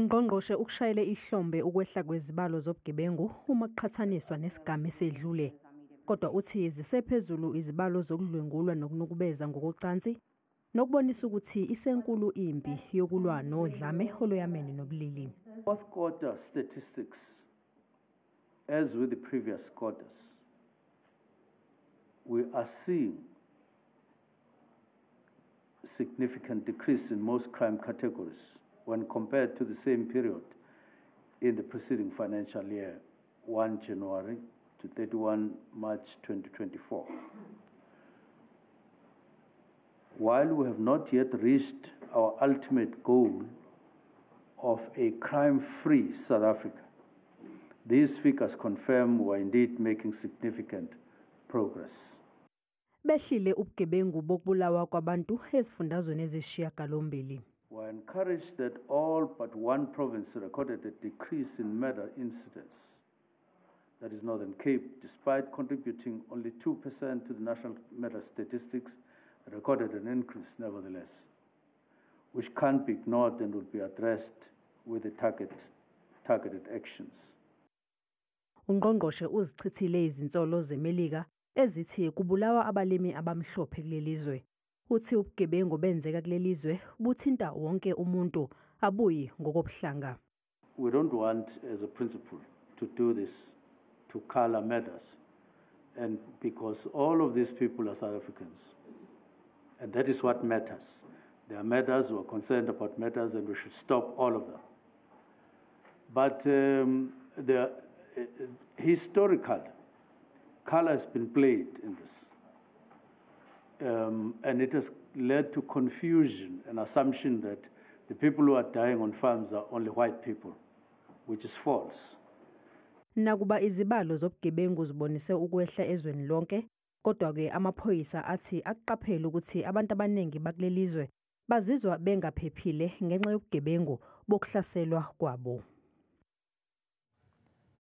Ungqongqoshe ukushayele ihlombe ukwehla kwezibalo zobugebengu uma kuqhathaniswa nesigaba esedlule. Kodwa uthi zisephezulu izibalo zokudlwengulwa nokunukubeza ngokocansi nokubonisa ukuthi isenkulu impi yokulwa nodlame oloyameni nobulili. Fourth quarter statistics, as with the previous quarters, we are seeing significant decrease in most crime categories when compared to the same period in the preceding financial year, 1 January to 31 March 2024. While we have not yet reached our ultimate goal of a crime-free South Africa, these figures confirm we are indeed making significant progress. Behlile ubugebengu bokubulawa kwabantu ezifundazweni ezisishiyagalombili. We are encouraged that all but one province recorded a decrease in murder incidents. That is Northern Cape, despite contributing only 2% to the national murder statistics, recorded an increase nevertheless, which can't be ignored and will be addressed with the targeted actions. Ungqongqoshe uzichithile izinsolo zeMelika ezithi kubulawa abalimi abamhlophe kulelizwe. Uthi ubugebengu benzeka kulelizwe buthinta wonke umuntu abuyi ngokobuhlanga. We don't want as a principle to do this to color matters, and because all of these people are South Africans, and that is what matters. There are matters who are concerned about matters, and we should stop all of them. But the historical color has been played in this, and it has led to confusion and assumption that the people who are dying on farms are only white people, which is false. Nakuba izibalo zobugebengu zibonise ukwehla ezweni lonke, kodwa ke amaphoyisa athi aqaphela ukuthi abantu abaningi bakulelizwe bazizwa bengaphephile ngenxa yobugebengu bokuhlaselwa kwabo.